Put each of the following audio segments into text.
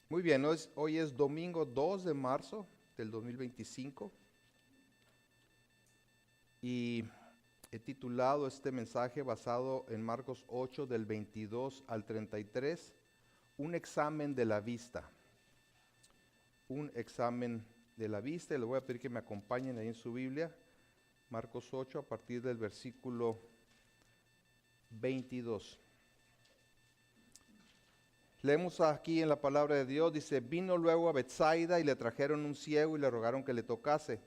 Muy bien, hoy es domingo 2 de marzo del 2025 y he titulado este mensaje basado en Marcos 8 del 22 al 33, un examen de la vista. Un examen de la vista, y le voy a pedir que me acompañen ahí en su Biblia, Marcos 8 a partir del versículo 22. Leemos aquí en la palabra de Dios, dice: vino luego a Betsaida y le trajeron un ciego y le rogaron que le tocase.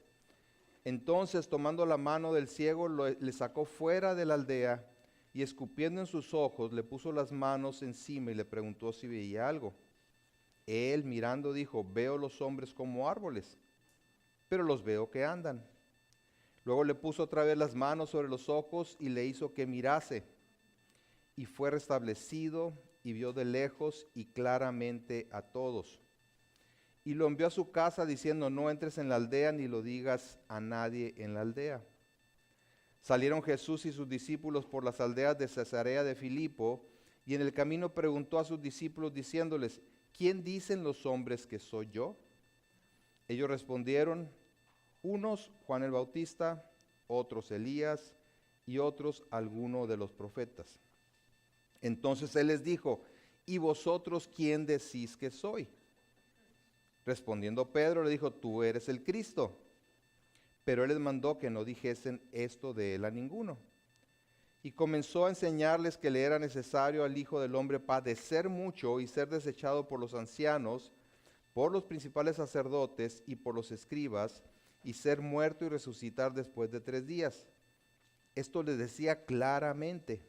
Entonces, tomando la mano del ciego, le sacó fuera de la aldea y escupiendo en sus ojos, le puso las manos encima y le preguntó si veía algo. Él, mirando, dijo: veo los hombres como árboles, pero los veo que andan. Luego le puso otra vez las manos sobre los ojos y le hizo que mirase. Y fue restablecido y vio de lejos y claramente a todos. Y lo envió a su casa diciendo: no entres en la aldea ni lo digas a nadie en la aldea. Salieron Jesús y sus discípulos por las aldeas de Cesarea de Filipo, y en el camino preguntó a sus discípulos diciéndoles: ¿quién dicen los hombres que soy yo? Ellos respondieron: unos Juan el Bautista, otros Elías, y otros alguno de los profetas. Entonces él les dijo: ¿y vosotros quién decís que soy? Respondiendo Pedro le dijo: tú eres el Cristo. Pero él les mandó que no dijesen esto de él a ninguno. Y comenzó a enseñarles que le era necesario al Hijo del Hombre padecer mucho y ser desechado por los ancianos, por los principales sacerdotes y por los escribas, y ser muerto y resucitar después de 3 días. Esto les decía claramente.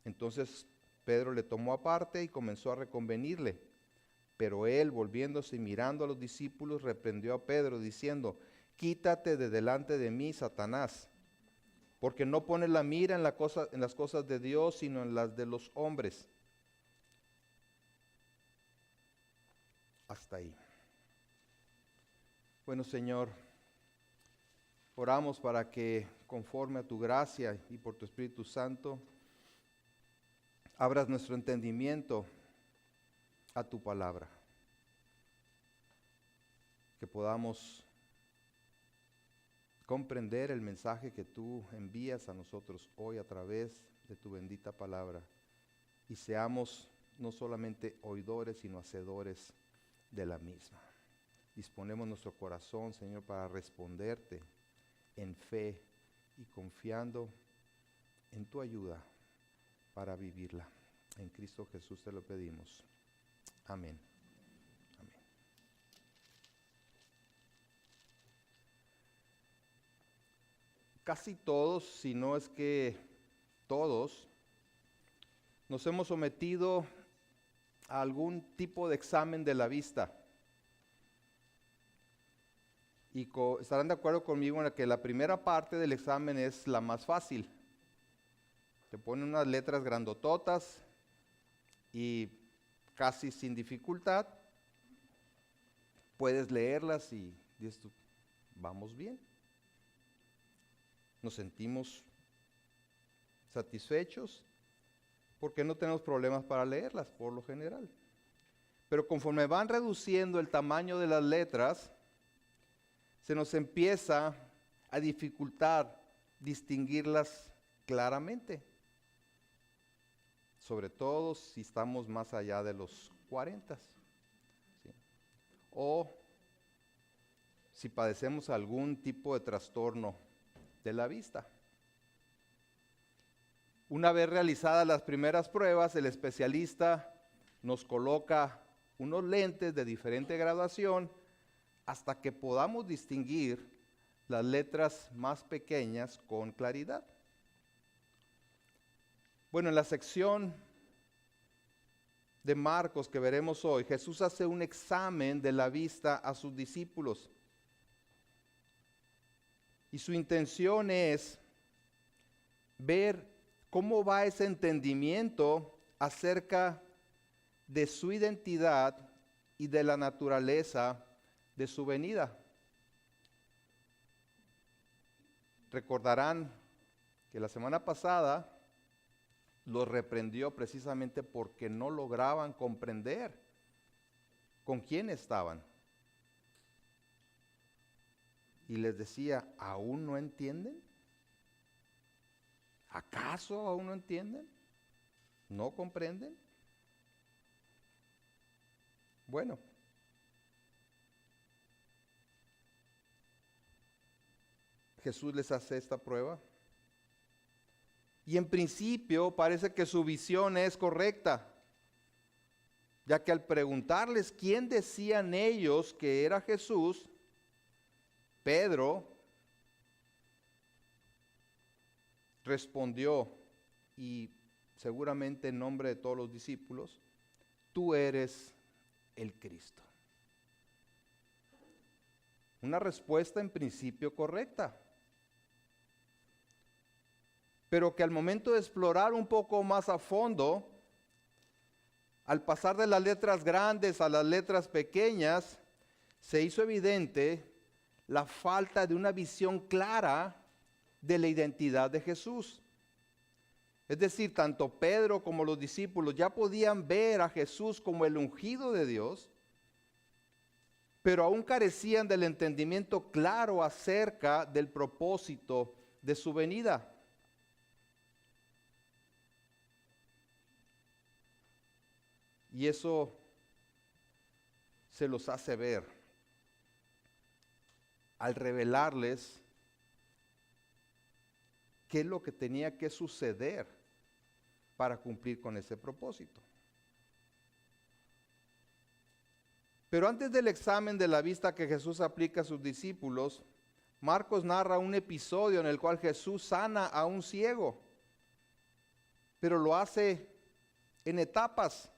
Entonces Pedro le tomó aparte y comenzó a reconvenirle. Pero él, volviéndose y mirando a los discípulos, reprendió a Pedro diciendo: quítate de delante de mí, Satanás, porque no pones la mira en las cosas de Dios, sino en las de los hombres. Hasta ahí. Bueno, Señor, oramos para que, conforme a tu gracia y por tu Espíritu Santo, abras nuestro entendimiento a tu palabra, que podamos comprender el mensaje que tú envías a nosotros hoy a través de tu bendita palabra, y seamos no solamente oidores, sino hacedores de la misma. Disponemos nuestro corazón, Señor, para responderte en fe y confiando en tu ayuda para vivirla. En Cristo Jesús te lo pedimos. Amén. Amén. Casi todos, si no es que todos, nos hemos sometido a algún tipo de examen de la vista. Y estarán de acuerdo conmigo en que la primera parte del examen es la más fácil. Te ponen unas letras grandototas y casi sin dificultad puedes leerlas y dices tú: vamos bien. Nos sentimos satisfechos porque no tenemos problemas para leerlas por lo general. Pero conforme van reduciendo el tamaño de las letras, se nos empieza a dificultar distinguirlas claramente. Sobre todo si estamos más allá de los 40. ¿Sí? O si padecemos algún tipo de trastorno de la vista. Una vez realizadas las primeras pruebas, el especialista nos coloca unos lentes de diferente graduación hasta que podamos distinguir las letras más pequeñas con claridad. Bueno, en la sección de Marcos que veremos hoy, Jesús hace un examen de la vista a sus discípulos. Y su intención es ver cómo va ese entendimiento acerca de su identidad y de la naturaleza de su venida. Recordarán que la semana pasada los reprendió precisamente porque no lograban comprender ¿con quién estaban? Y les decía, ¿aún no entienden? ¿Acaso aún no entienden? ¿No comprenden? Bueno, Jesús les hace esta prueba. Y en principio parece que su visión es correcta, ya que al preguntarles quién decían ellos que era Jesús, Pedro respondió, y seguramente en nombre de todos los discípulos, tú eres el Cristo. Una respuesta en principio correcta, pero que al momento de explorar un poco más a fondo, al pasar de las letras grandes a las letras pequeñas, se hizo evidente la falta de una visión clara de la identidad de Jesús. Es decir, tanto Pedro como los discípulos ya podían ver a Jesús como el ungido de Dios, pero aún carecían del entendimiento claro acerca del propósito de su venida. Y eso se los hace ver al revelarles qué es lo que tenía que suceder para cumplir con ese propósito. Pero antes del examen de la vista que Jesús aplica a sus discípulos, Marcos narra un episodio en el cual Jesús sana a un ciego, pero lo hace en etapas.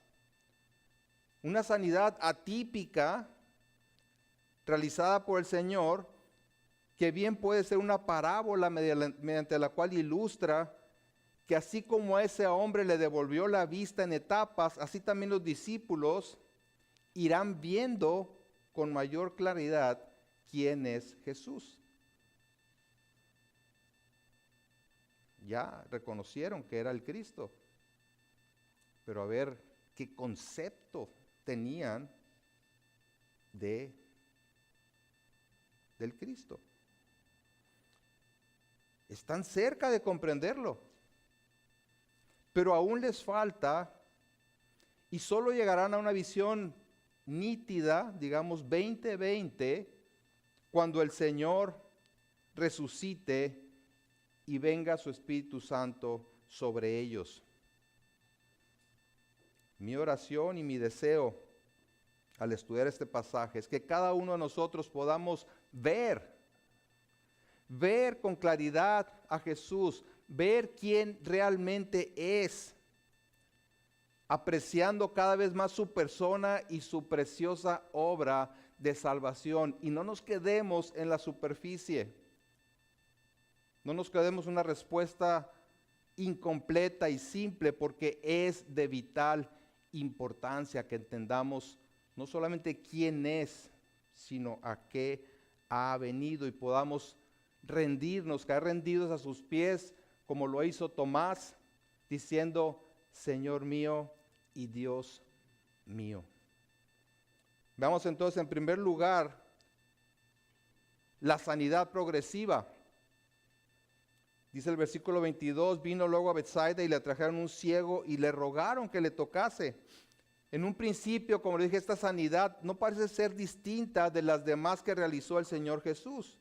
Una sanidad atípica realizada por el Señor, que bien puede ser una parábola mediante la cual ilustra que así como a ese hombre le devolvió la vista en etapas, así también los discípulos irán viendo con mayor claridad quién es Jesús. Ya reconocieron que era el Cristo, pero a ver qué concepto tenían del Cristo. Están cerca de comprenderlo, pero aún les falta y solo llegarán a una visión nítida, digamos 2020, cuando el Señor resucite y venga su Espíritu Santo sobre ellos. Mi oración y mi deseo al estudiar este pasaje es que cada uno de nosotros podamos ver con claridad a Jesús, ver quién realmente es, apreciando cada vez más su persona y su preciosa obra de salvación. Y no nos quedemos en la superficie, no nos quedemos en una respuesta incompleta y simple, porque es de vital importancia que entendamos no solamente quién es, sino a qué ha venido, y podamos rendirnos, caer rendidos a sus pies, como lo hizo Tomás, diciendo, Señor mío y Dios mío. Veamos entonces en primer lugar la sanidad progresiva. Dice el versículo 22, vino luego a Betsaida y le trajeron un ciego y le rogaron que le tocase. En un principio, como le dije, esta sanidad no parece ser distinta de las demás que realizó el Señor Jesús.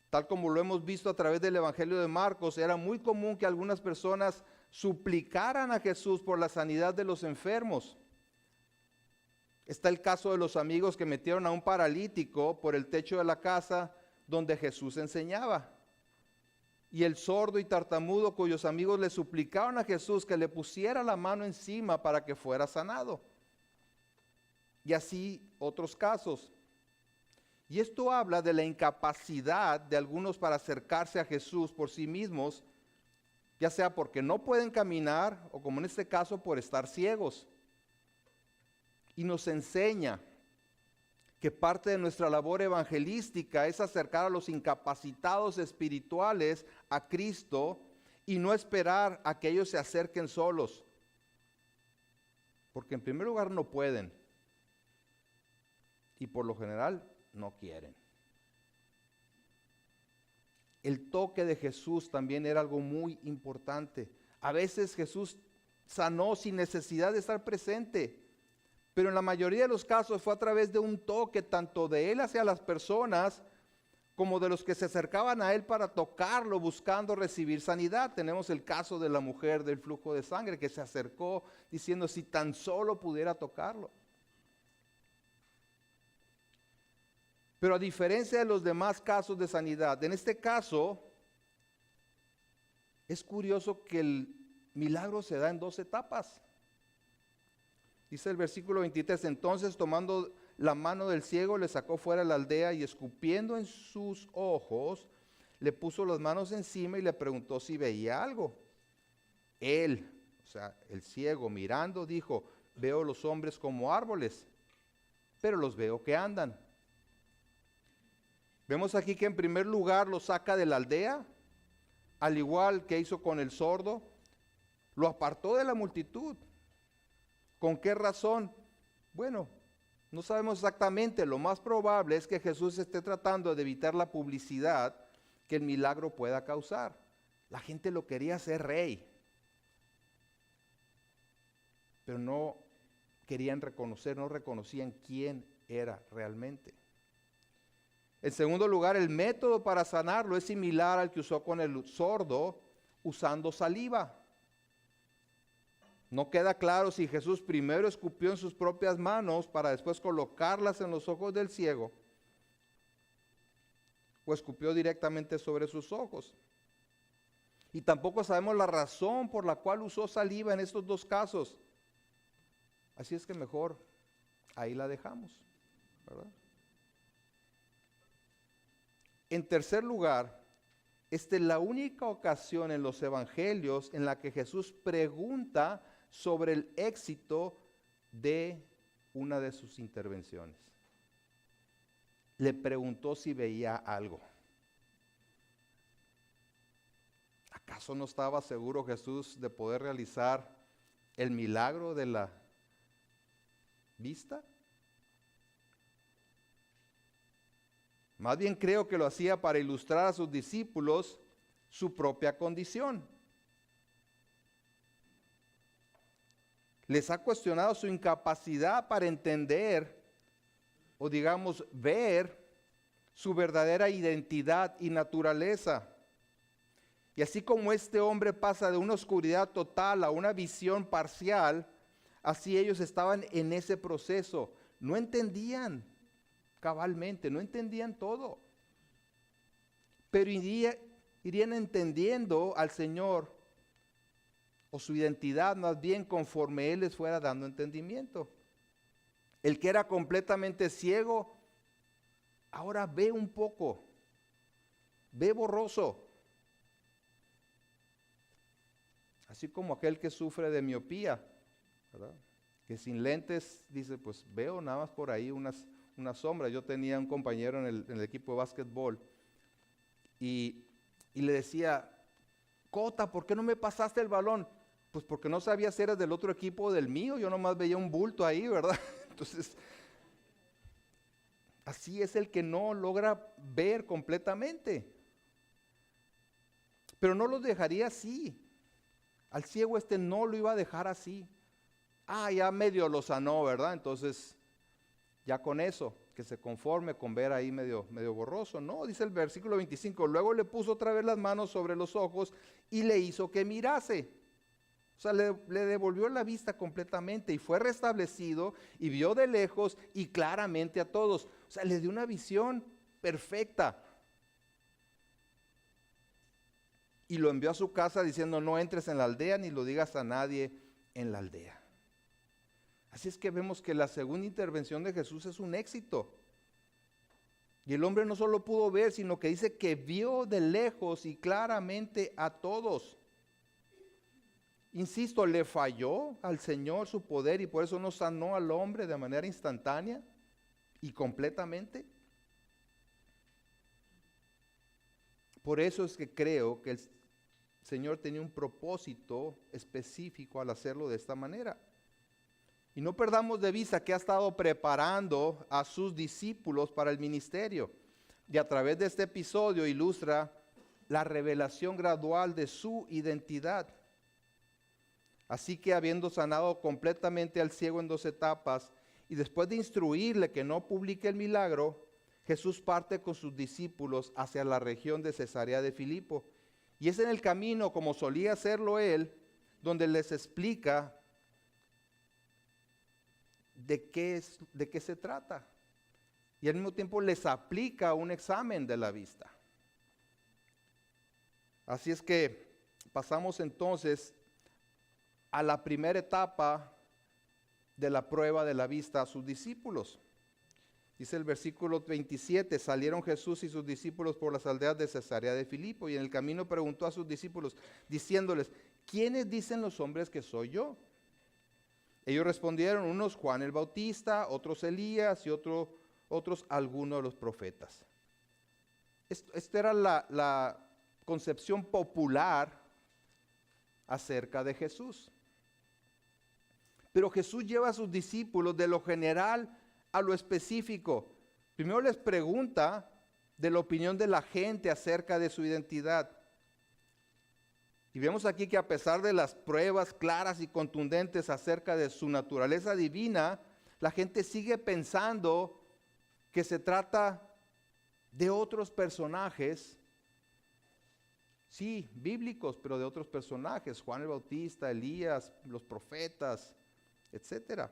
Tal como lo hemos visto a través del Evangelio de Marcos, era muy común que algunas personas suplicaran a Jesús por la sanidad de los enfermos. Está el caso de los amigos que metieron a un paralítico por el techo de la casa donde Jesús enseñaba. Y el sordo y tartamudo cuyos amigos le suplicaron a Jesús que le pusiera la mano encima para que fuera sanado. Y así otros casos. Y esto habla de la incapacidad de algunos para acercarse a Jesús por sí mismos, ya sea porque no pueden caminar o, como en este caso, por estar ciegos. Y nos enseña que parte de nuestra labor evangelística es acercar a los incapacitados espirituales a Cristo y no esperar a que ellos se acerquen solos. Porque en primer lugar no pueden y por lo general no quieren. El toque de Jesús también era algo muy importante. A veces Jesús sanó sin necesidad de estar presente, pero en la mayoría de los casos fue a través de un toque tanto de Él hacia las personas como de los que se acercaban a Él para tocarlo buscando recibir sanidad. Tenemos el caso de la mujer del flujo de sangre que se acercó diciendo si tan solo pudiera tocarlo. Pero a diferencia de los demás casos de sanidad, en este caso es curioso que el milagro se da en 2 etapas. Dice el versículo 23, entonces tomando la mano del ciego le sacó fuera de la aldea y escupiendo en sus ojos, le puso las manos encima y le preguntó si veía algo. Él, o sea, el ciego mirando, dijo, veo los hombres como árboles, pero los veo que andan. Vemos aquí que en primer lugar lo saca de la aldea, al igual que hizo con el sordo, lo apartó de la multitud. ¿Con qué razón? Bueno, no sabemos exactamente, lo más probable es que Jesús esté tratando de evitar la publicidad que el milagro pueda causar. La gente lo quería hacer rey, pero no querían reconocer, no reconocían quién era realmente. En segundo lugar, el método para sanarlo es similar al que usó con el sordo, usando saliva. No queda claro si Jesús primero escupió en sus propias manos para después colocarlas en los ojos del ciego o escupió directamente sobre sus ojos. Y tampoco sabemos la razón por la cual usó saliva en estos 2 casos. Así es que mejor ahí la dejamos, ¿verdad? En tercer lugar, esta es la única ocasión en los evangelios en la que Jesús pregunta sobre el éxito de una de sus intervenciones. Le preguntó si veía algo. ¿Acaso no estaba seguro Jesús de poder realizar el milagro de la vista? Más bien creo que lo hacía para ilustrar a sus discípulos su propia condición. Les ha cuestionado su incapacidad para entender o digamos ver su verdadera identidad y naturaleza. Y así como este hombre pasa de una oscuridad total a una visión parcial, así ellos estaban en ese proceso. No entendían cabalmente, no entendían todo. Pero irían entendiendo al Señor o su identidad más bien conforme Él les fuera dando entendimiento. El que era completamente ciego, ahora ve un poco, ve borroso. Así como aquel que sufre de miopía, ¿verdad? Que sin lentes dice, pues veo nada más por ahí unas sombras. Yo tenía un compañero en el equipo de básquetbol y le decía, Cota, ¿por qué no me pasaste el balón? Pues porque no sabía si eras del otro equipo o del mío, yo nomás veía un bulto ahí, ¿verdad? Entonces, así es el que no logra ver completamente. Pero no lo dejaría así. Al ciego no lo iba a dejar así. Ya medio lo sanó, ¿verdad? Entonces, ya con eso, que se conforme con ver ahí medio borroso. No, dice el versículo 25, luego le puso otra vez las manos sobre los ojos y le hizo que mirase. O sea, le devolvió la vista completamente y fue restablecido y vio de lejos y claramente a todos. O sea, le dio una visión perfecta. Y lo envió a su casa diciendo, no entres en la aldea ni lo digas a nadie en la aldea. Así es que vemos que la segunda intervención de Jesús es un éxito. Y el hombre no solo pudo ver, sino que dice que vio de lejos y claramente a todos. Insisto, le falló al Señor su poder y por eso no sanó al hombre de manera instantánea y completamente. Por eso es que creo que el Señor tenía un propósito específico al hacerlo de esta manera. Y no perdamos de vista que ha estado preparando a sus discípulos para el ministerio. Y a través de este episodio ilustra la revelación gradual de su identidad. Así que habiendo sanado completamente al ciego en 2 etapas, y después de instruirle que no publique el milagro, Jesús parte con sus discípulos hacia la región de Cesarea de Filipo. Y es en el camino, como solía hacerlo él, donde les explica de qué se trata. Y al mismo tiempo les aplica un examen de la vista. Así es que pasamos entonces a la primera etapa de la prueba de la vista a sus discípulos. Dice el versículo 27, salieron Jesús y sus discípulos por las aldeas de Cesarea de Filipo, y en el camino preguntó a sus discípulos, diciéndoles, ¿quiénes dicen los hombres que soy yo? Ellos respondieron, unos Juan el Bautista, otros Elías y otros algunos de los profetas. Esta era la concepción popular acerca de Jesús. Pero Jesús lleva a sus discípulos de lo general a lo específico. Primero les pregunta de la opinión de la gente acerca de su identidad. Y vemos aquí que a pesar de las pruebas claras y contundentes acerca de su naturaleza divina, la gente sigue pensando que se trata de otros personajes, sí, bíblicos, pero de otros personajes, Juan el Bautista, Elías, los profetas, etcétera.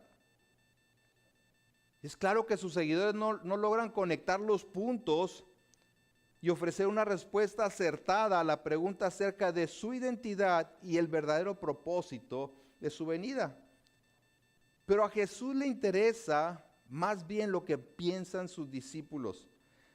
Es claro que sus seguidores no logran conectar los puntos y ofrecer una respuesta acertada a la pregunta acerca de su identidad y el verdadero propósito de su venida. Pero a Jesús le interesa más bien lo que piensan sus discípulos,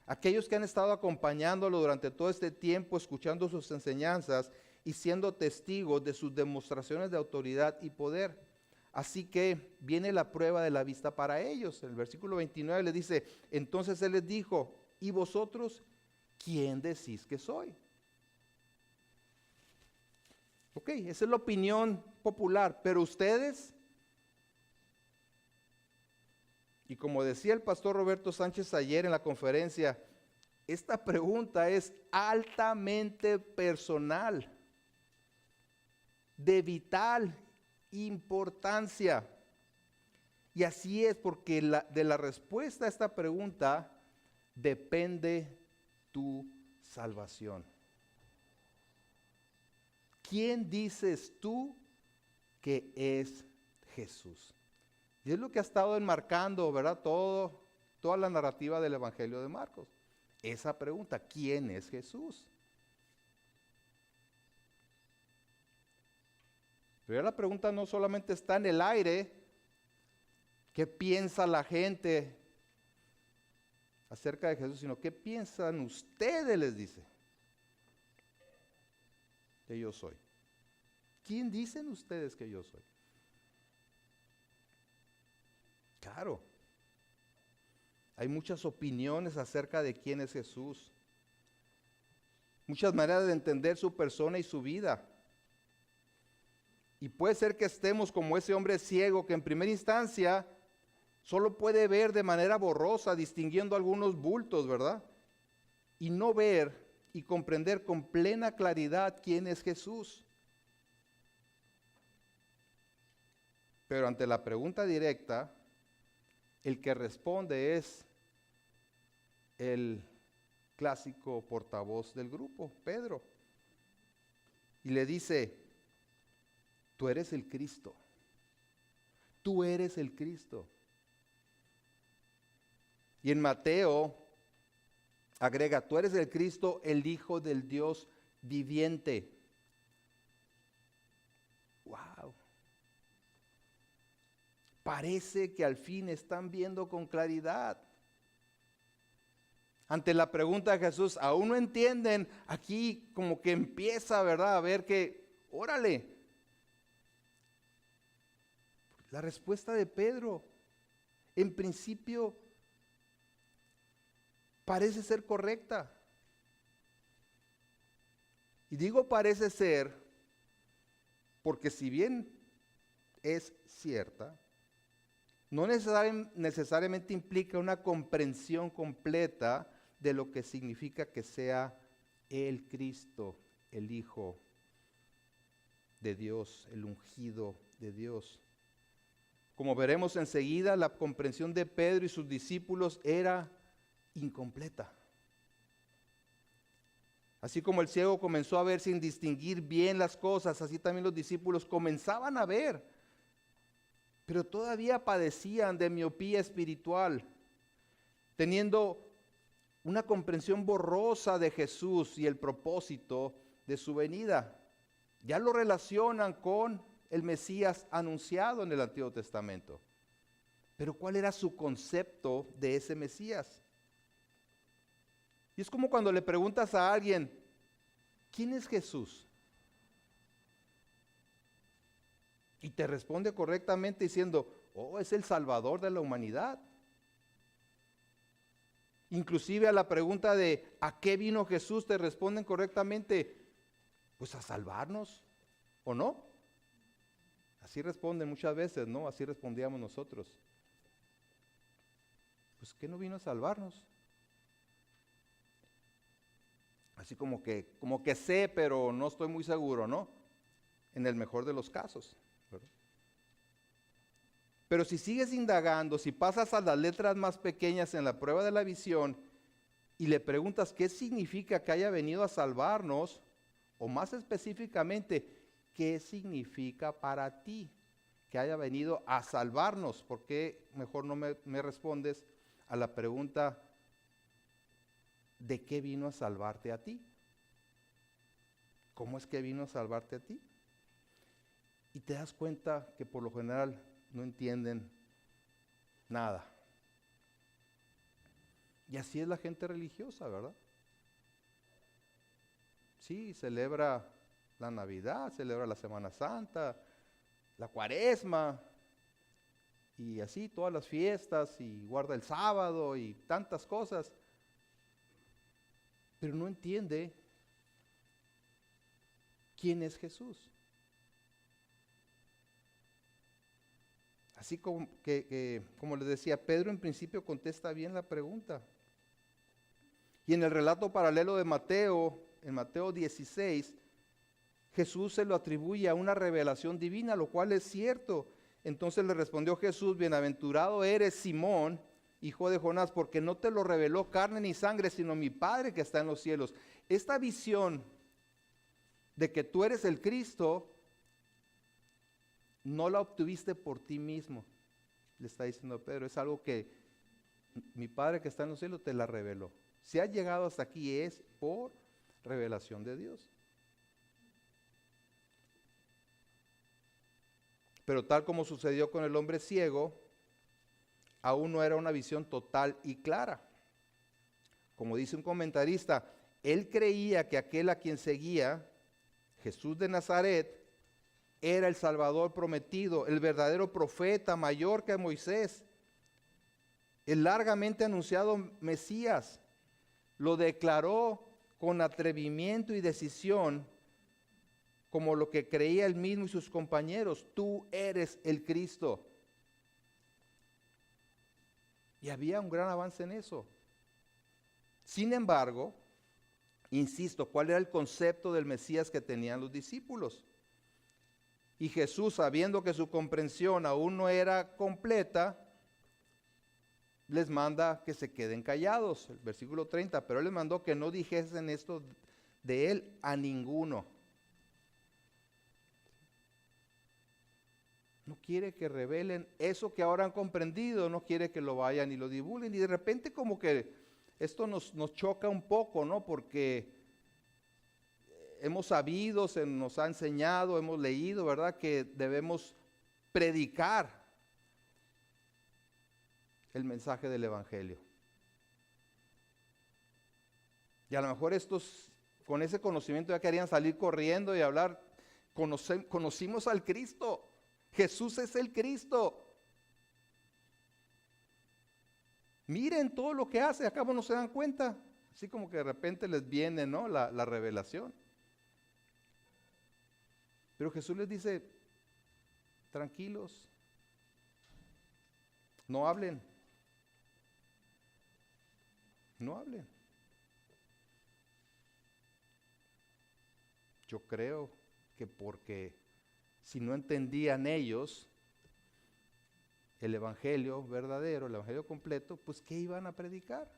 aquellos que han estado acompañándolo durante todo este tiempo, escuchando sus enseñanzas y siendo testigos de sus demostraciones de autoridad y poder. Así que viene la prueba de la vista para ellos. En el versículo 29 le dice, entonces él les dijo, ¿y vosotros quién decís que soy? Ok, esa es la opinión popular, pero ustedes, y como decía el pastor Roberto Sánchez ayer en la conferencia, esta pregunta es altamente personal, de vital importancia. Y así es porque de la respuesta a esta pregunta depende tu salvación. ¿Quién dices tú que es Jesús? Y es lo que ha estado enmarcando, ¿verdad? Toda la narrativa del Evangelio de Marcos. Esa pregunta, ¿quién es Jesús? Pero la pregunta no solamente está en el aire, ¿qué piensa la gente acerca de Jesús? Sino, ¿qué piensan ustedes? Les dice, que yo soy. ¿Quién dicen ustedes que yo soy? Claro, hay muchas opiniones acerca de quién es Jesús, muchas maneras de entender su persona y su vida. Y puede ser que estemos como ese hombre ciego que en primera instancia solo puede ver de manera borrosa, distinguiendo algunos bultos, ¿verdad? Y no ver y comprender con plena claridad quién es Jesús. Pero ante la pregunta directa, el que responde es el clásico portavoz del grupo, Pedro. Y le dice, tú eres el Cristo. Tú eres el Cristo. Y en Mateo agrega, tú eres el Cristo, el Hijo del Dios viviente. Wow. Parece que al fin están viendo con claridad. Ante la pregunta de Jesús, aún no entienden, aquí como que empieza, ¿verdad? A ver que, órale. La respuesta de Pedro, en principio, parece ser correcta. Y digo parece ser, porque si bien es cierta, no necesariamente implica una comprensión completa de lo que significa que sea el Cristo, el Hijo de Dios, el ungido de Dios. Como veremos enseguida, la comprensión de Pedro y sus discípulos era incompleta. Así como el ciego comenzó a ver sin distinguir bien las cosas, así también los discípulos comenzaban a ver, pero todavía padecían de miopía espiritual, teniendo una comprensión borrosa de Jesús y el propósito de su venida. Ya lo relacionan con el Mesías anunciado en el Antiguo Testamento. Pero ¿cuál era su concepto de ese Mesías? Y es como cuando le preguntas a alguien, ¿quién es Jesús? Y te responde correctamente diciendo, oh, es el Salvador de la humanidad. Inclusive a la pregunta de ¿a qué vino Jesús? Te responden correctamente, pues a salvarnos, ¿o no? Así responden muchas veces, ¿no? Así respondíamos nosotros. Pues ¿qué no vino a salvarnos? Así como que sé, pero no estoy muy seguro, ¿no? En el mejor de los casos, ¿verdad? Pero si sigues indagando, si pasas a las letras más pequeñas en la prueba de la visión y le preguntas qué significa que haya venido a salvarnos, o más específicamente, ¿qué significa para ti que haya venido a salvarnos? ¿Por qué mejor no me respondes a la pregunta de qué vino a salvarte a ti? ¿Cómo es que vino a salvarte a ti? Y te das cuenta que por lo general no entienden nada. Y así es la gente religiosa, ¿verdad? Sí, celebra la Navidad, celebra la Semana Santa, la Cuaresma, y así todas las fiestas, y guarda el sábado y tantas cosas, pero no entiende quién es Jesús. Así como como les decía, Pedro en principio contesta bien la pregunta. Y en el relato paralelo de Mateo, en Mateo 16, Jesús se lo atribuye a una revelación divina, lo cual es cierto. Entonces le respondió Jesús, bienaventurado eres Simón, hijo de Jonás, porque no te lo reveló carne ni sangre, sino mi Padre que está en los cielos. Esta visión de que tú eres el Cristo, no la obtuviste por ti mismo, le está diciendo Pedro, es algo que mi Padre que está en los cielos te la reveló. Si has llegado hasta aquí es por revelación de Dios. Pero tal como sucedió con el hombre ciego, aún no era una visión total y clara. Como dice un comentarista, él creía que aquel a quien seguía, Jesús de Nazaret, era el Salvador prometido, el verdadero profeta mayor que Moisés, el largamente anunciado Mesías. Lo declaró con atrevimiento y decisión, como lo que creía él mismo y sus compañeros, tú eres el Cristo. Y había un gran avance en eso. Sin embargo, insisto, ¿cuál era el concepto del Mesías que tenían los discípulos? Y Jesús, sabiendo que su comprensión aún no era completa, les manda que se queden callados. El versículo 30, pero él les mandó que no dijesen esto de él a ninguno. No quiere que revelen eso que ahora han comprendido, no quiere que lo vayan y lo divulguen. Y de repente como que esto nos choca un poco, ¿no? Porque hemos sabido, se nos ha enseñado, hemos leído, ¿verdad? Que debemos predicar el mensaje del Evangelio. Y a lo mejor estos, con ese conocimiento ya querían salir corriendo y hablar, conocimos al Cristo, Jesús es el Cristo. Miren todo lo que hace, acá no se dan cuenta. Así como que de repente les viene, ¿no? la revelación. Pero Jesús les dice, tranquilos, No hablen. No hablen. Yo creo que porque si no entendían ellos el evangelio verdadero, el evangelio completo, pues ¿qué iban a predicar?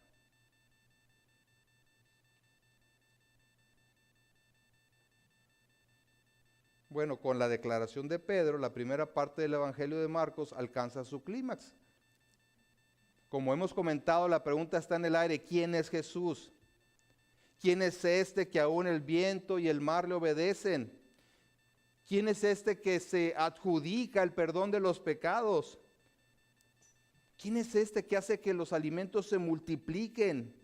Bueno, con la declaración de Pedro, la primera parte del evangelio de Marcos alcanza su clímax. Como hemos comentado, la pregunta está en el aire: ¿quién es Jesús? ¿Quién es este que aún el viento y el mar le obedecen? ¿Quién es este que se adjudica el perdón de los pecados? ¿Quién es este que hace que los alimentos se multipliquen?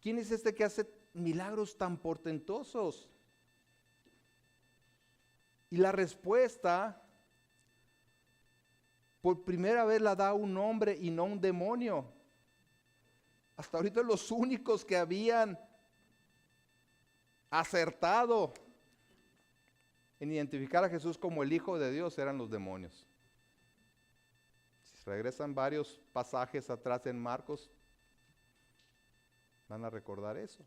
¿Quién es este que hace milagros tan portentosos? Y la respuesta, por primera vez la da un hombre y no un demonio. Hasta ahorita los únicos que habían acertado en identificar a Jesús como el Hijo de Dios eran los demonios. Si regresan varios pasajes atrás en Marcos, van a recordar eso.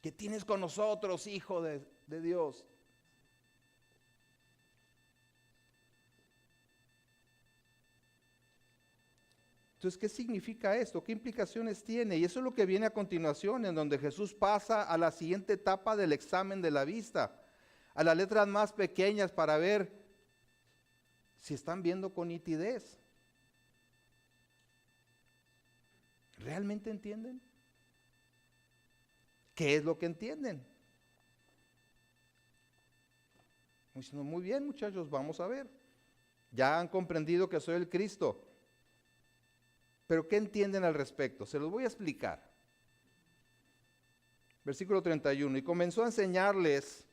¿Qué tienes con nosotros, Hijo de Dios? Entonces, ¿qué significa esto? ¿Qué implicaciones tiene? Y eso es lo que viene a continuación, en donde Jesús pasa a la siguiente etapa del examen de la vista, a las letras más pequeñas para ver si están viendo con nitidez. ¿Realmente entienden? ¿Qué es lo que entienden? Diciendo, muy bien, muchachos, vamos a ver. Ya han comprendido que soy el Cristo. Pero ¿qué entienden al respecto? Se los voy a explicar. Versículo 31. Y comenzó a enseñarles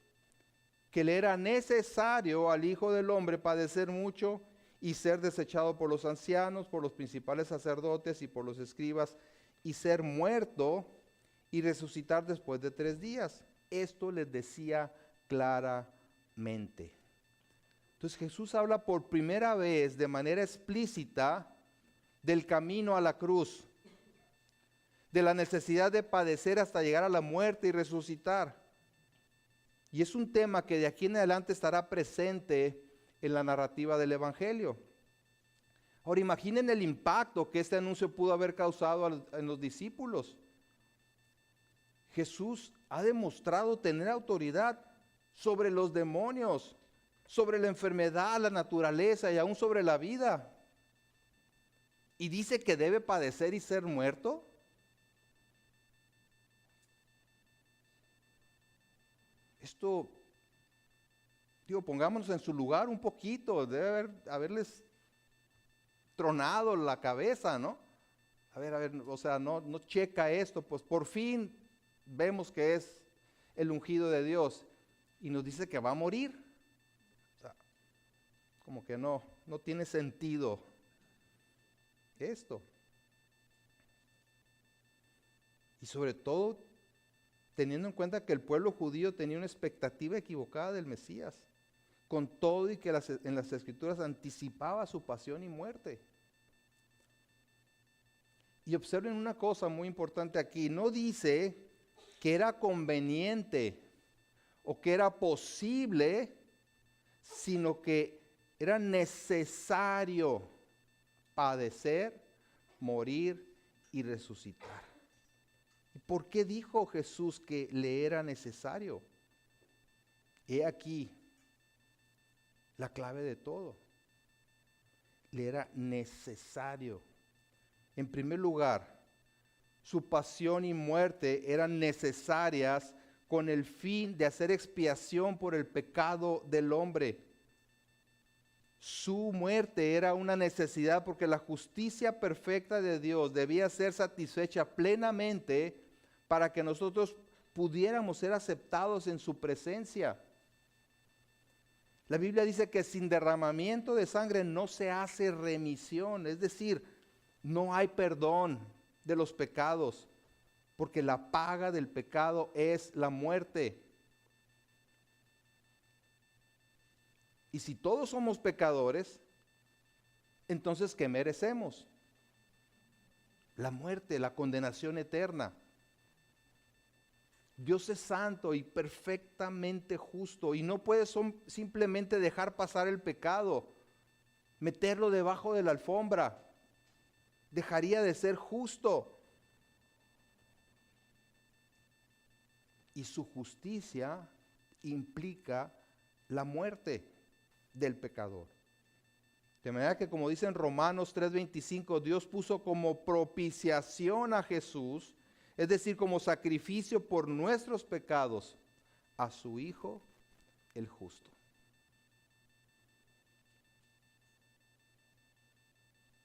que le era necesario al Hijo del Hombre padecer mucho y ser desechado por los ancianos, por los principales sacerdotes y por los escribas, y ser muerto y resucitar después de 3 días. Esto les decía claramente. Entonces Jesús habla por primera vez de manera explícita del camino a la cruz, de la necesidad de padecer hasta llegar a la muerte y resucitar. Y es un tema que de aquí en adelante estará presente en la narrativa del Evangelio. Ahora imaginen el impacto que este anuncio pudo haber causado en los discípulos. Jesús ha demostrado tener autoridad sobre los demonios, sobre la enfermedad, la naturaleza y aún sobre la vida. Y dice que debe padecer y ser muerto. Esto, pongámonos en su lugar un poquito, debe haberles tronado la cabeza, ¿no? A ver, o sea, no checa esto, pues por fin vemos que es el ungido de Dios y nos dice que va a morir. O sea, como que no tiene sentido esto. Y sobre todo, teniendo en cuenta que el pueblo judío tenía una expectativa equivocada del Mesías, con todo y que en las Escrituras anticipaba su pasión y muerte. Y observen una cosa muy importante aquí, no dice que era conveniente o que era posible, sino que era necesario padecer, morir y resucitar. ¿Por qué dijo Jesús que le era necesario? He aquí la clave de todo. Le era necesario. En primer lugar, su pasión y muerte eran necesarias con el fin de hacer expiación por el pecado del hombre. Su muerte era una necesidad porque la justicia perfecta de Dios debía ser satisfecha plenamente para que nosotros pudiéramos ser aceptados en su presencia. La Biblia dice que sin derramamiento de sangre no se hace remisión, es decir, no hay perdón de los pecados, porque la paga del pecado es la muerte. Y si todos somos pecadores, Entonces, ¿qué merecemos? La muerte, la condenación eterna. Dios es santo y perfectamente justo y no puede simplemente dejar pasar el pecado, meterlo debajo de la alfombra. Dejaría de ser justo. Y su justicia implica la muerte del pecador. De manera que, como dice en Romanos 3:25, Dios puso como propiciación a Jesús, es decir, como sacrificio por nuestros pecados, a su Hijo, el justo.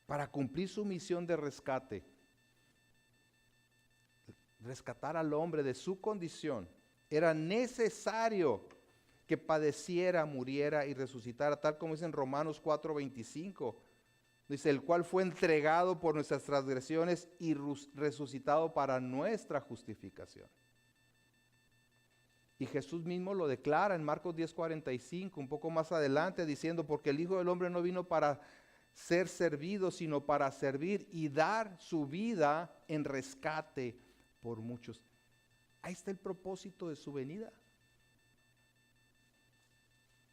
Para cumplir su misión de rescate, rescatar al hombre de su condición, era necesario que padeciera, muriera y resucitara, tal como dice en Romanos 4:25. Dice, el cual fue entregado por nuestras transgresiones y resucitado para nuestra justificación. Y Jesús mismo lo declara en Marcos 10:45, un poco más adelante, diciendo, porque el Hijo del Hombre no vino para ser servido, sino para servir y dar su vida en rescate por muchos. Ahí está el propósito de su venida.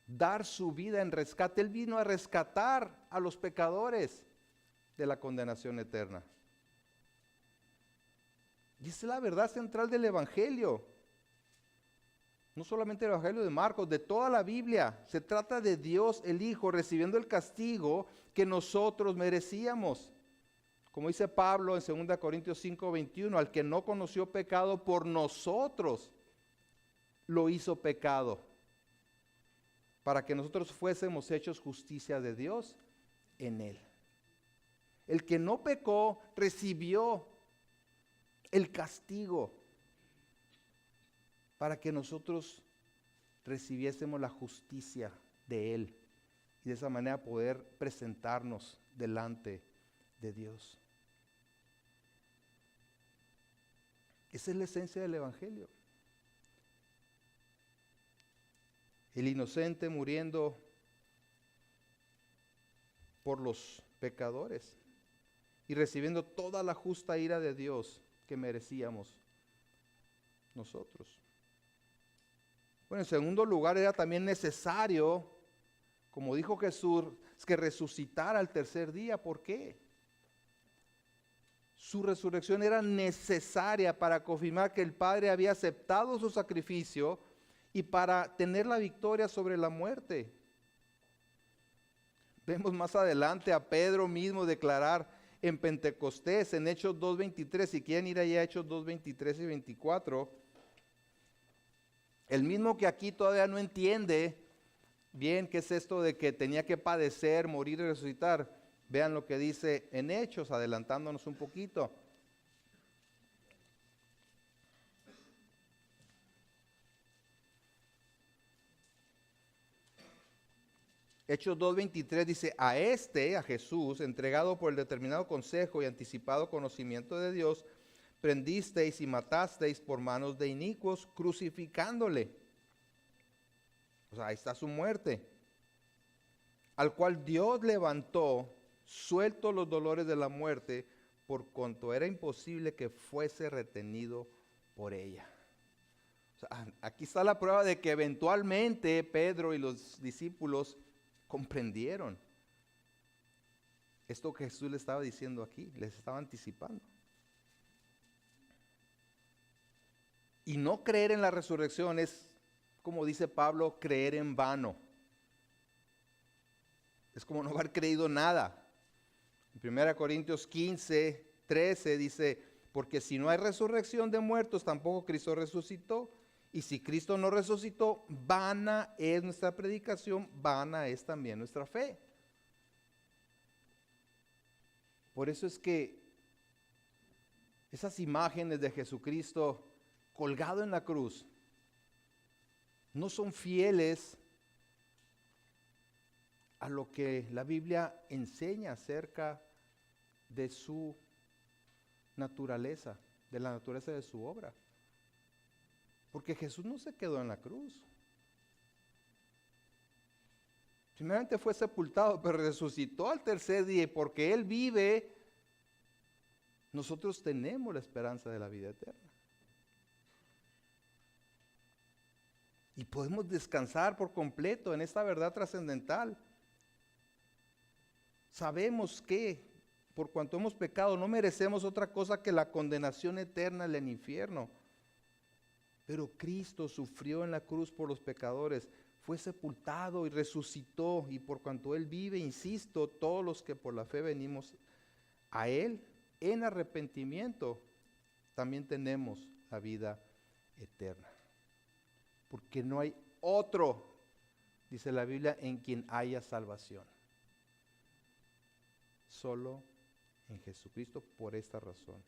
Dar su vida en rescate. Él vino a rescatar a los pecadores de la condenación eterna. Y esa es la verdad central del Evangelio. No solamente el Evangelio de Marcos, de toda la Biblia. Se trata de Dios el Hijo recibiendo el castigo que nosotros merecíamos. Como dice Pablo en 2 Corintios 5:21, al que no conoció pecado por nosotros, lo hizo pecado, para que nosotros fuésemos hechos justicia de Dios en él. El que no pecó recibió el castigo para que nosotros recibiésemos la justicia de él y de esa manera poder presentarnos delante de Dios. Esa es la esencia del Evangelio. El inocente muriendo por los pecadores y recibiendo toda la justa ira de Dios que merecíamos nosotros. Bueno, en segundo lugar, era también necesario, como dijo Jesús, que resucitara al tercer día. ¿Por qué? Su resurrección era necesaria para confirmar que el Padre había aceptado su sacrificio y para tener la victoria sobre la muerte. Vemos más adelante a Pedro mismo declarar en Pentecostés, en Hechos 2:23, si quieren ir allá a Hechos 2:23 y 24, el mismo que aquí todavía no entiende bien qué es esto de que tenía que padecer, morir y resucitar. Vean lo que dice en Hechos, adelantándonos un poquito. Hechos 2:23 dice, a Jesús, entregado por el determinado consejo y anticipado conocimiento de Dios, prendisteis y matasteis por manos de inicuos, crucificándole. O sea, ahí está su muerte. Al cual Dios levantó, suelto los dolores de la muerte, por cuanto era imposible que fuese retenido por ella. O sea, aquí está la prueba de que eventualmente Pedro y los discípulos comprendieron esto que Jesús les estaba diciendo aquí, les estaba anticipando. Y no creer en la resurrección es, como dice Pablo, creer en vano. Es como no haber creído nada. En 1 Corintios 15:13 dice, porque si no hay resurrección de muertos, tampoco Cristo resucitó. Y si Cristo no resucitó, vana es nuestra predicación, vana es también nuestra fe. Por eso es que esas imágenes de Jesucristo colgado en la cruz no son fieles a lo que la Biblia enseña acerca de su naturaleza, de la naturaleza de su obra. Porque Jesús no se quedó en la cruz. Primeramente fue sepultado, pero resucitó al tercer día y porque Él vive, nosotros tenemos la esperanza de la vida eterna. Y podemos descansar por completo en esta verdad trascendental. Sabemos que por cuanto hemos pecado no merecemos otra cosa que la condenación eterna en el infierno. Pero Cristo sufrió en la cruz por los pecadores, fue sepultado y resucitó, y por cuanto Él vive, insisto, todos los que por la fe venimos a Él en arrepentimiento, también tenemos la vida eterna. Porque no hay otro, dice la Biblia, en quien haya salvación. Solo en Jesucristo, por esta razón.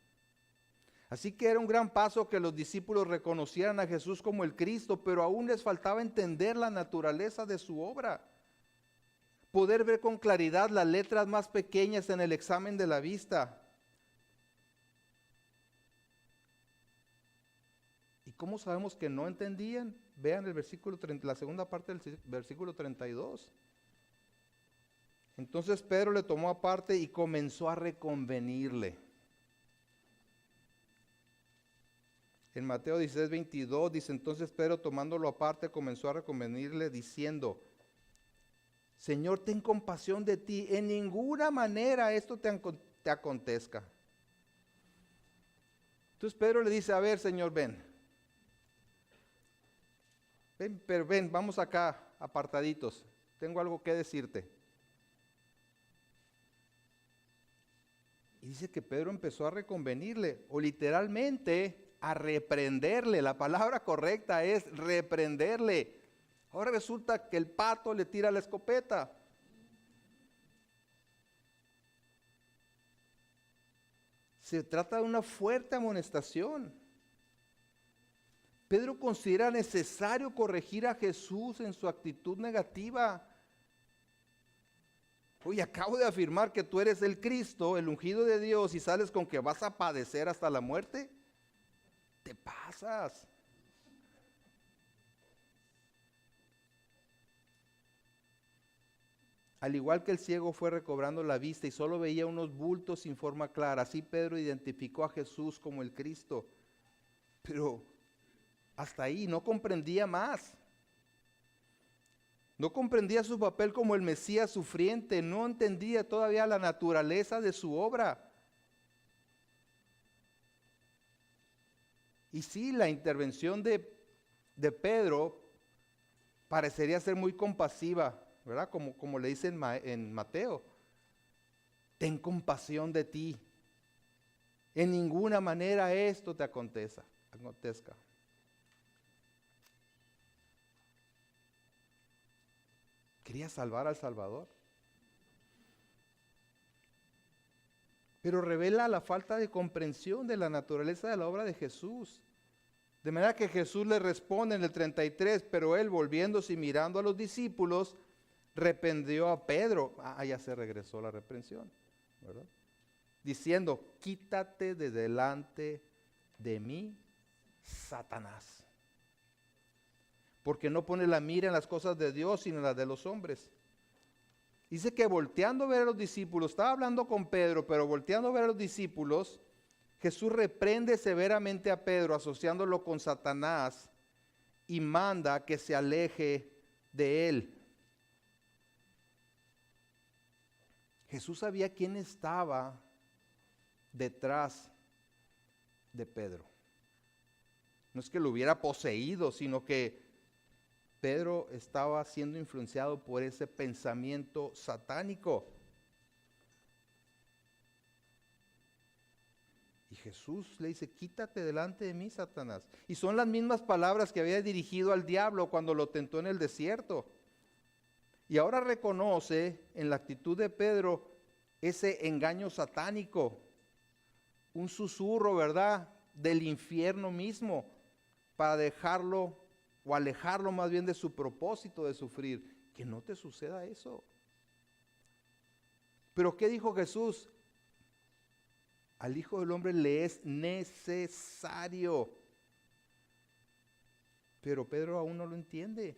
Así que era un gran paso que los discípulos reconocieran a Jesús como el Cristo, pero aún les faltaba entender la naturaleza de su obra. Poder ver con claridad las letras más pequeñas en el examen de la vista. ¿Y cómo sabemos que no entendían? Vean el versículo 30, la segunda parte del versículo 32. Entonces Pedro le tomó aparte y comenzó a reconvenirle. En Mateo 16, 22 dice, entonces Pedro tomándolo aparte comenzó a reconvenirle diciendo, Señor, ten compasión de ti, en ninguna manera esto te acontezca. Entonces Pedro le dice, a ver, Señor, ven, pero ven, vamos acá, apartaditos, tengo algo que decirte. Y dice que Pedro empezó a reconvenirle, o literalmente a reprenderle. La palabra correcta es reprenderle. Ahora resulta que el pato le tira la escopeta. Se trata de una fuerte amonestación. Pedro considera necesario corregir a Jesús en su actitud negativa. Oye, acabo de afirmar que tú eres el Cristo, el ungido de Dios, y sales con que vas a padecer hasta la muerte. Te pasas. Al igual que el ciego fue recobrando la vista y solo veía unos bultos sin forma clara, así Pedro identificó a Jesús como el Cristo. Pero hasta ahí no comprendía más. No comprendía su papel como el Mesías sufriente, no entendía todavía la naturaleza de su obra. Y sí, la intervención de Pedro parecería ser muy compasiva, ¿verdad? Como le dice en Mateo, ten compasión de ti. En ninguna manera esto te acontezca. Quería salvar al Salvador. Pero revela la falta de comprensión de la naturaleza de la obra de Jesús. De manera que Jesús le responde en el 33, pero él volviéndose y mirando a los discípulos, reprendió a Pedro. Ya se regresó la reprensión, ¿verdad? Diciendo, quítate de delante de mí, Satanás. Porque no pone la mira en las cosas de Dios, sino en las de los hombres. Dice que volteando a ver a los discípulos, estaba hablando con Pedro, pero volteando a ver a los discípulos, Jesús reprende severamente a Pedro, asociándolo con Satanás, y manda que se aleje de él. Jesús sabía quién estaba detrás de Pedro. No es que lo hubiera poseído, sino que Pedro estaba siendo influenciado por ese pensamiento satánico. Y Jesús le dice, quítate delante de mí, Satanás. Y son las mismas palabras que había dirigido al diablo cuando lo tentó en el desierto. Y ahora reconoce en la actitud de Pedro ese engaño satánico, un susurro, ¿verdad?, del infierno mismo, para dejarlo o alejarlo más bien de su propósito de sufrir. Que no te suceda eso. Pero ¿qué dijo Jesús? Al Hijo del Hombre le es necesario. Pero Pedro aún no lo entiende.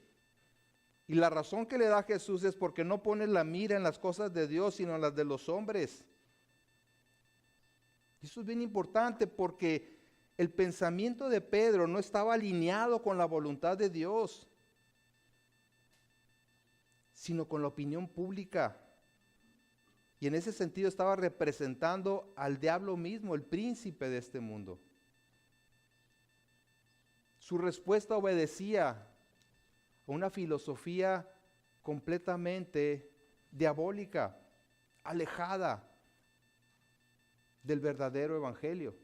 Y la razón que le da a Jesús es porque no pone la mira en las cosas de Dios, sino en las de los hombres. Y eso es bien importante porque el pensamiento de Pedro no estaba alineado con la voluntad de Dios, sino con la opinión pública. Y en ese sentido estaba representando al diablo mismo, el príncipe de este mundo. Su respuesta obedecía a una filosofía completamente diabólica, alejada del verdadero evangelio.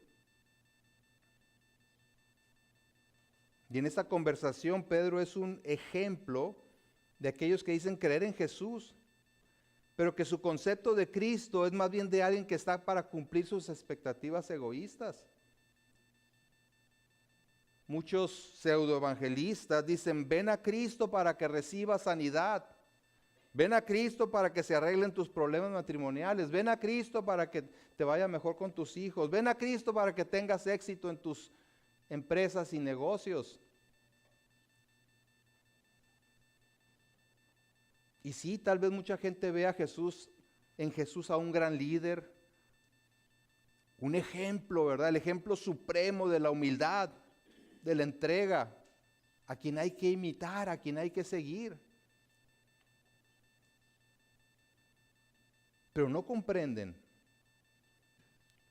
Y en esta conversación Pedro es un ejemplo de aquellos que dicen creer en Jesús, pero que su concepto de Cristo es más bien de alguien que está para cumplir sus expectativas egoístas. Muchos pseudoevangelistas dicen, ven a Cristo para que recibas sanidad. Ven a Cristo para que se arreglen tus problemas matrimoniales. Ven a Cristo para que te vaya mejor con tus hijos. Ven a Cristo para que tengas éxito en tus empresas y negocios. Y sí, tal vez mucha gente ve a Jesús, en Jesús a un gran líder, un ejemplo, ¿verdad? El ejemplo supremo de la humildad, de la entrega, a quien hay que imitar, a quien hay que seguir. Pero no comprenden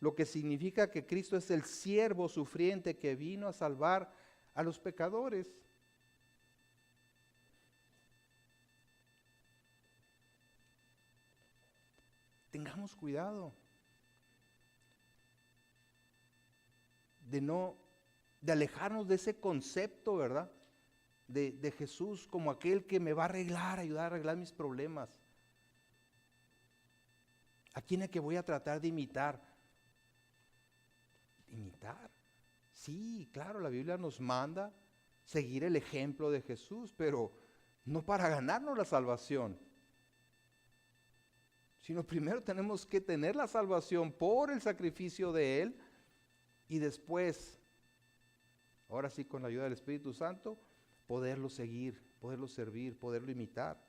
lo que significa que Cristo es el siervo sufriente que vino a salvar a los pecadores. Tengamos cuidado de alejarnos de ese concepto, ¿verdad? De Jesús como aquel que me va a arreglar, ayudar a arreglar mis problemas. ¿A quién es que voy a tratar de imitar? ¿Imitar? Sí, claro, la Biblia nos manda seguir el ejemplo de Jesús, pero no para ganarnos la salvación, sino primero tenemos que tener la salvación por el sacrificio de Él y después, ahora sí con la ayuda del Espíritu Santo, poderlo seguir, poderlo servir, poderlo imitar.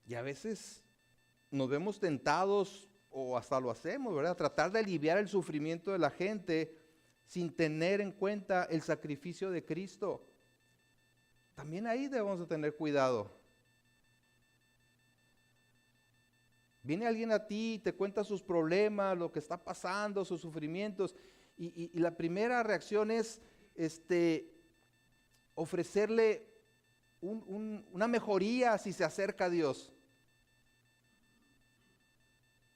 Y a veces nos vemos tentados, o hasta lo hacemos, ¿verdad? Tratar de aliviar el sufrimiento de la gente sin tener en cuenta el sacrificio de Cristo. También ahí debemos de tener cuidado. Viene alguien a ti y te cuenta sus problemas, lo que está pasando, sus sufrimientos, y la primera reacción es ofrecerle una mejoría si se acerca a Dios.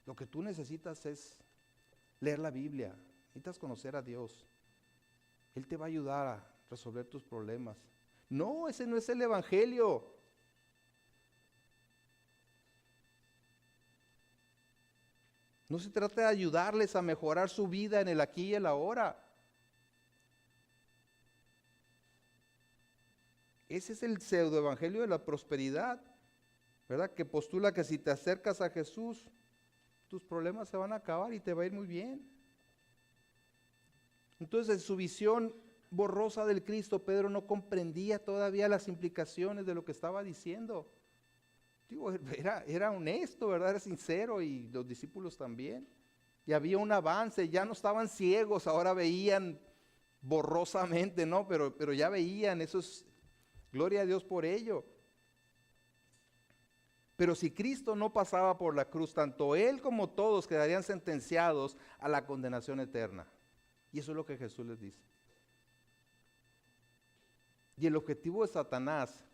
Lo que tú necesitas es leer la Biblia, necesitas conocer a Dios. Él te va a ayudar a resolver tus problemas. No, ese no es el evangelio. No se trata de ayudarles a mejorar su vida en el aquí y el ahora. Ese es el pseudoevangelio de la prosperidad, ¿verdad? Que postula que si te acercas a Jesús, tus problemas se van a acabar y te va a ir muy bien. Entonces, en su visión borrosa del Cristo, Pedro no comprendía todavía las implicaciones de lo que estaba diciendo. Digo, era honesto, ¿verdad? Era sincero, y los discípulos también. Y había un avance, ya no estaban ciegos, ahora veían borrosamente, ¿no? Pero ya veían, eso es, gloria a Dios por ello. Pero si Cristo no pasaba por la cruz, tanto Él como todos quedarían sentenciados a la condenación eterna. Y eso es lo que Jesús les dice. Y el objetivo de Satanás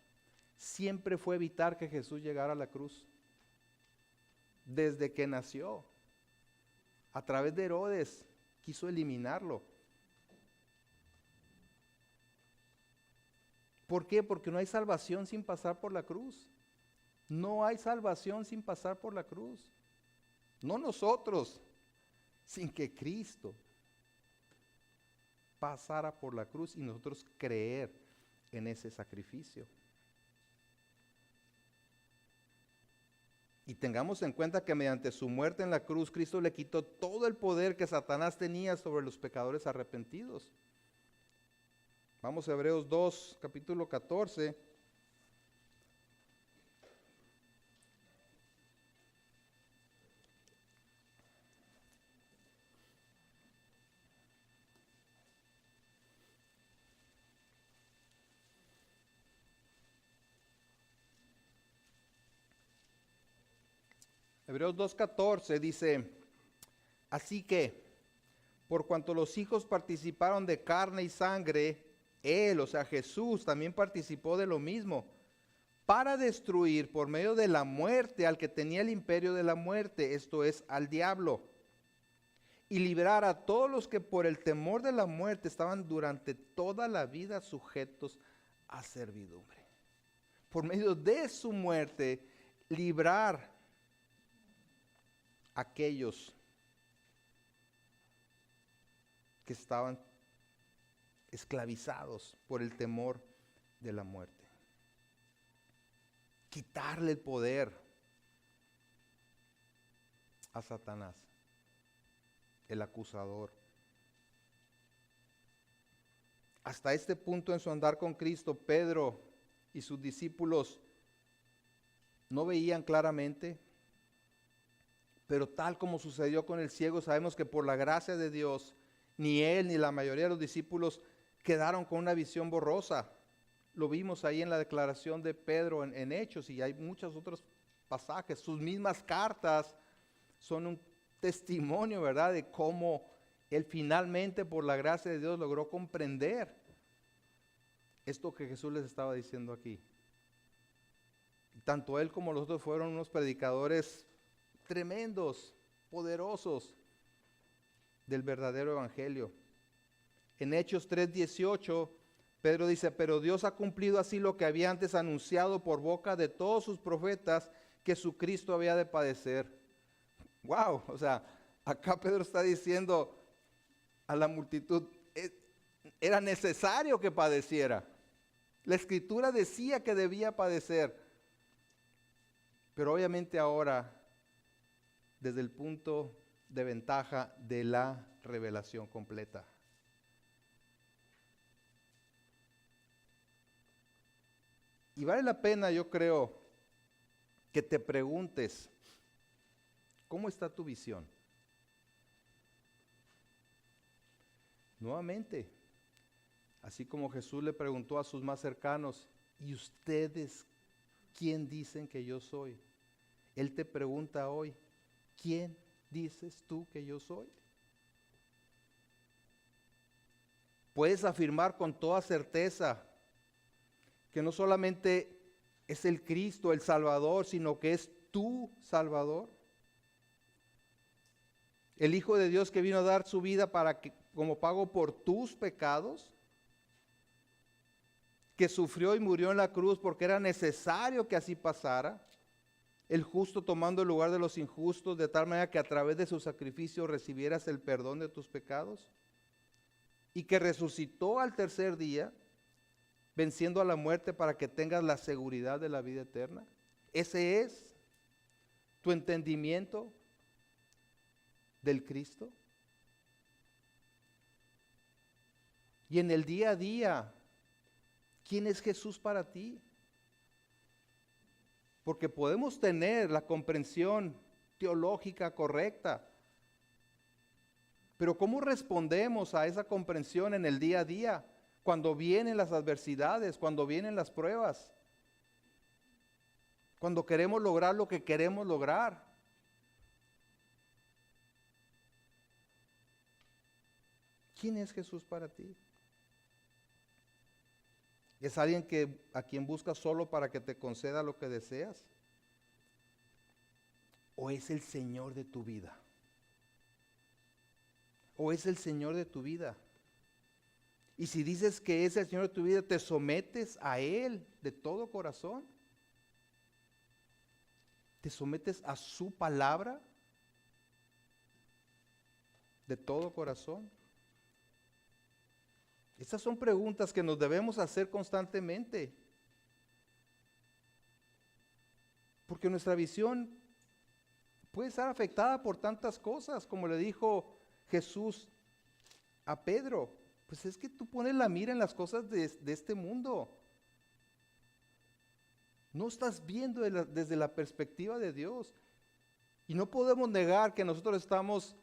siempre fue evitar que Jesús llegara a la cruz. Desde que nació, a través de Herodes, quiso eliminarlo. ¿Por qué? Porque no hay salvación sin pasar por la cruz. No hay salvación sin pasar por la cruz. No nosotros, sin que Cristo pasara por la cruz y nosotros creer en ese sacrificio. Y tengamos en cuenta que mediante su muerte en la cruz, Cristo le quitó todo el poder que Satanás tenía sobre los pecadores arrepentidos. Vamos a Hebreos 2, capítulo 14. Hebreos 2:14 dice, así que, por cuanto los hijos participaron de carne y sangre, Él, o sea Jesús, también participó de lo mismo, para destruir por medio de la muerte al que tenía el imperio de la muerte, esto es, al diablo, y librar a todos los que por el temor de la muerte estaban durante toda la vida sujetos a servidumbre. Por medio de su muerte, librar a aquellos que estaban esclavizados por el temor de la muerte. Quitarle el poder a Satanás, el acusador. Hasta este punto en su andar con Cristo, Pedro y sus discípulos no veían claramente, pero tal como sucedió con el ciego, sabemos que por la gracia de Dios, ni él ni la mayoría de los discípulos quedaron con una visión borrosa. Lo vimos ahí en la declaración de Pedro en Hechos, y hay muchos otros pasajes. Sus mismas cartas son un testimonio, ¿verdad?, de cómo él finalmente por la gracia de Dios logró comprender esto que Jesús les estaba diciendo aquí. Tanto él como los otros fueron unos predicadores tremendos, poderosos del verdadero evangelio. En Hechos 3:18, Pedro dice, pero Dios ha cumplido así lo que había antes anunciado por boca de todos sus profetas, que su Cristo había de padecer. Wow, o sea, acá Pedro está diciendo a la multitud, era necesario que padeciera. La Escritura decía que debía padecer. Pero obviamente ahora, desde el punto de ventaja de la revelación completa. Y vale la pena, yo creo, que te preguntes, ¿cómo está tu visión? Nuevamente, así como Jesús le preguntó a sus más cercanos, ¿y ustedes quién dicen que yo soy? Él te pregunta hoy, ¿quién dices tú que yo soy? Puedes afirmar con toda certeza que no solamente es el Cristo, el Salvador, sino que es tu Salvador. El Hijo de Dios que vino a dar su vida como pago por tus pecados, que sufrió y murió en la cruz porque era necesario que así pasara. El justo tomando el lugar de los injustos, de tal manera que a través de su sacrificio recibieras el perdón de tus pecados. Y que resucitó al tercer día, venciendo a la muerte para que tengas la seguridad de la vida eterna. Ese es tu entendimiento del Cristo. Y en el día a día, ¿quién es Jesús para ti? Porque podemos tener la comprensión teológica correcta, pero ¿cómo respondemos a esa comprensión en el día a día? Cuando vienen las adversidades, cuando vienen las pruebas, cuando queremos lograr lo que queremos lograr. ¿Quién es Jesús para ti? ¿Es alguien a quien buscas solo para que te conceda lo que deseas? ¿O es el Señor de tu vida? ¿O es el Señor de tu vida? Y si dices que es el Señor de tu vida, ¿te sometes a Él de todo corazón? ¿Te sometes a su palabra de todo corazón? Estas son preguntas que nos debemos hacer constantemente. Porque nuestra visión puede estar afectada por tantas cosas, como le dijo Jesús a Pedro. Pues es que tú pones la mira en las cosas de este mundo. No estás viendo desde la perspectiva de Dios. Y no podemos negar que nosotros estamos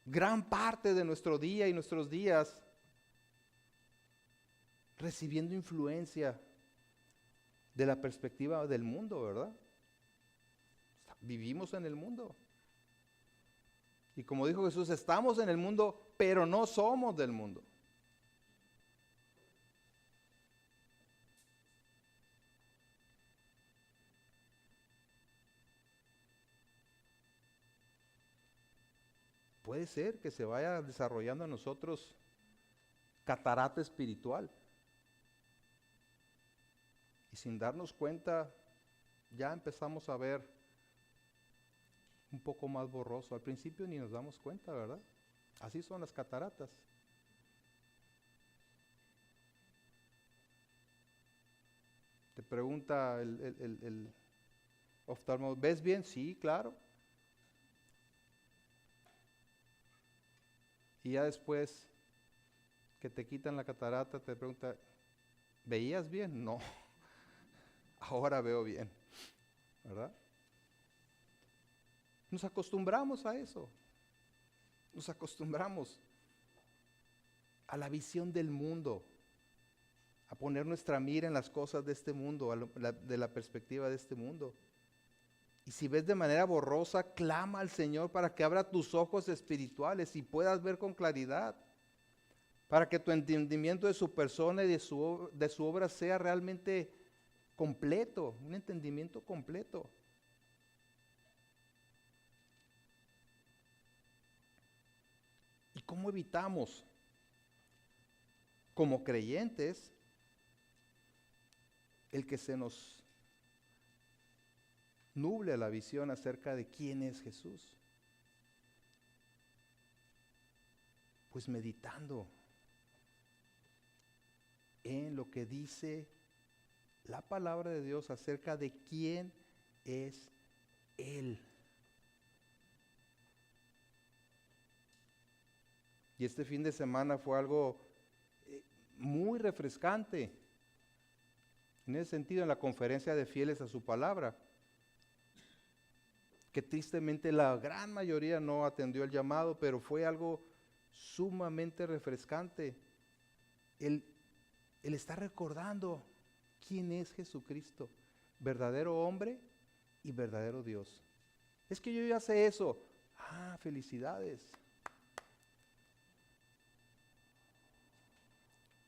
gran parte de nuestro día y nuestros días recibiendo influencia de la perspectiva del mundo, ¿verdad? Vivimos en el mundo. Y como dijo Jesús, estamos en el mundo, pero no somos del mundo. Puede ser que se vaya desarrollando en nosotros catarata espiritual. Y sin darnos cuenta, ya empezamos a ver un poco más borroso. Al principio ni nos damos cuenta, ¿verdad? Así son las cataratas. Te pregunta el oftalmólogo, ¿ves bien? Sí, claro. Y ya después que te quitan la catarata, te pregunta, ¿veías bien? No, ahora veo bien, ¿verdad? Nos acostumbramos a eso. Nos acostumbramos a la visión del mundo, a poner nuestra mira en las cosas de este mundo, de la perspectiva de este mundo. Y si ves de manera borrosa, clama al Señor para que abra tus ojos espirituales y puedas ver con claridad, para que tu entendimiento de su persona y de su obra sea realmente completo, un entendimiento completo. ¿Y cómo evitamos, como creyentes, el que se nos nuble la visión acerca de quién es Jesús? Pues meditando en lo que dice la palabra de Dios acerca de quién es Él. Y este fin de semana fue algo muy refrescante. En ese sentido, en la conferencia de fieles a su palabra, que tristemente la gran mayoría no atendió el llamado, pero fue algo sumamente refrescante. El estar recordando quién es Jesucristo, verdadero hombre y verdadero Dios. Es que yo ya sé eso. Ah, felicidades.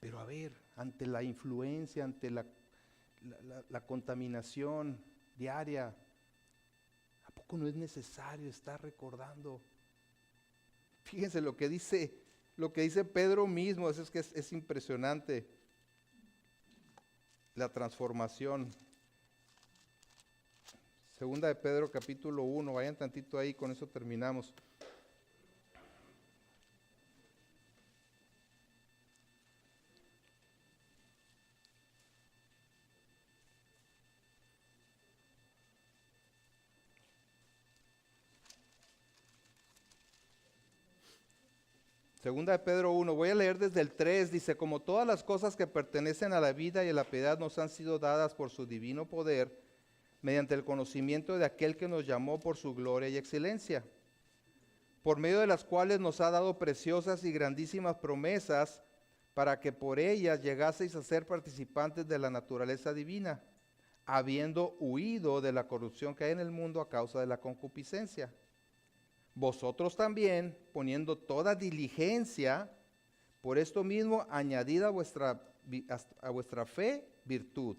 Pero a ver, ante la influencia, ante la contaminación diaria, ¿a poco no es necesario estar recordando? Fíjense lo que dice Pedro mismo, es que es impresionante la transformación. Segunda de Pedro capítulo 1, vayan tantito ahí, con eso terminamos. Segunda de Pedro 1, voy a leer desde el 3, dice, como todas las cosas que pertenecen a la vida y a la piedad nos han sido dadas por su divino poder, mediante el conocimiento de aquel que nos llamó por su gloria y excelencia, por medio de las cuales nos ha dado preciosas y grandísimas promesas, para que por ellas llegaseis a ser participantes de la naturaleza divina, habiendo huido de la corrupción que hay en el mundo a causa de la concupiscencia. Vosotros también, poniendo toda diligencia, por esto mismo, añadid a vuestra fe virtud,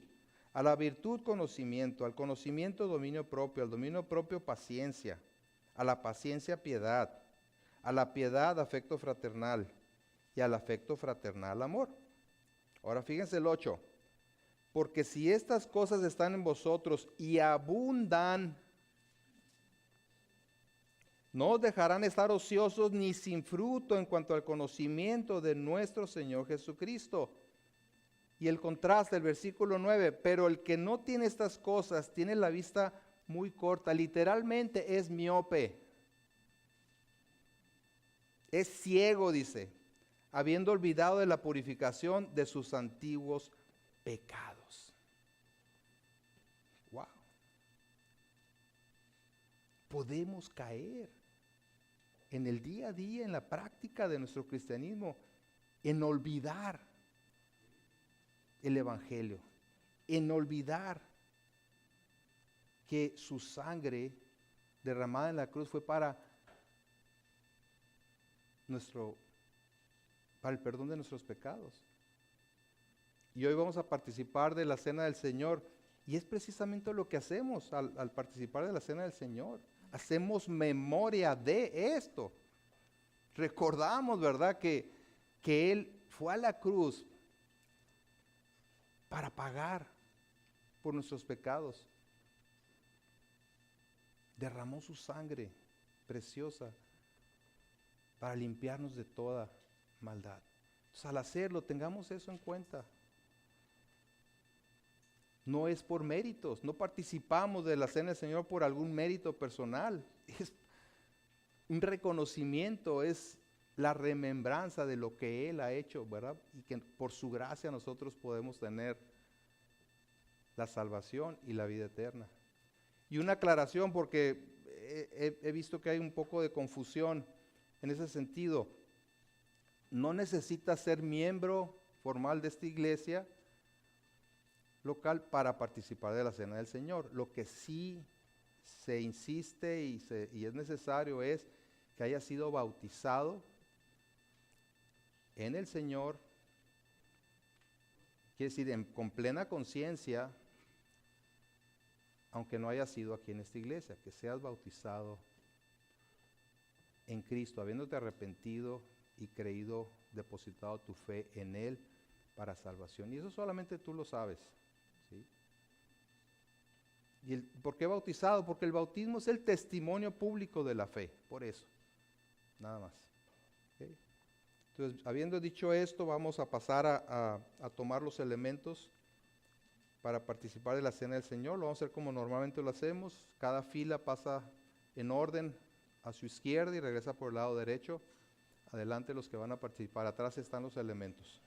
a la virtud conocimiento, al conocimiento dominio propio, al dominio propio paciencia, a la paciencia piedad, a la piedad afecto fraternal y al afecto fraternal amor. Ahora fíjense el 8. Porque si estas cosas están en vosotros y abundan, no os dejarán estar ociosos ni sin fruto en cuanto al conocimiento de nuestro Señor Jesucristo. Y el contraste, el versículo 9, pero el que no tiene estas cosas tiene la vista muy corta, literalmente es miope, es ciego, dice, habiendo olvidado de la purificación de sus antiguos pecados. Wow. Podemos caer en el día a día, en la práctica de nuestro cristianismo, en olvidar el Evangelio, en olvidar que su sangre derramada en la cruz fue para el perdón de nuestros pecados. Y hoy vamos a participar de la cena del Señor. Y es precisamente lo que hacemos al participar de la cena del Señor. Hacemos memoria de esto. Recordamos, ¿verdad?, que Él fue a la cruz para pagar por nuestros pecados. Derramó su sangre preciosa para limpiarnos de toda maldad. Entonces, al hacerlo, tengamos eso en cuenta. No es por méritos, no participamos de la cena del Señor por algún mérito personal. Es un reconocimiento, es la remembranza de lo que Él ha hecho, ¿verdad? Y que por su gracia nosotros podemos tener la salvación y la vida eterna. Y una aclaración, porque he visto que hay un poco de confusión en ese sentido. No necesitas ser miembro formal de esta iglesia local para participar de la cena del Señor. Lo que sí se insiste y es necesario es que haya sido bautizado en el Señor, quiere decir con plena conciencia, aunque no haya sido aquí en esta iglesia, que seas bautizado en Cristo, habiéndote arrepentido y creído, depositado tu fe en Él para salvación. Y eso solamente tú lo sabes. ¿Sí? ¿Y por qué bautizado? Porque el bautismo es el testimonio público de la fe, por eso, nada más. ¿Okay? Entonces, habiendo dicho esto, vamos a pasar a tomar los elementos para participar de la cena del Señor. Lo vamos a hacer como normalmente lo hacemos. Cada fila pasa en orden a su izquierda y regresa por el lado derecho. Adelante los que van a participar. Atrás están los elementos.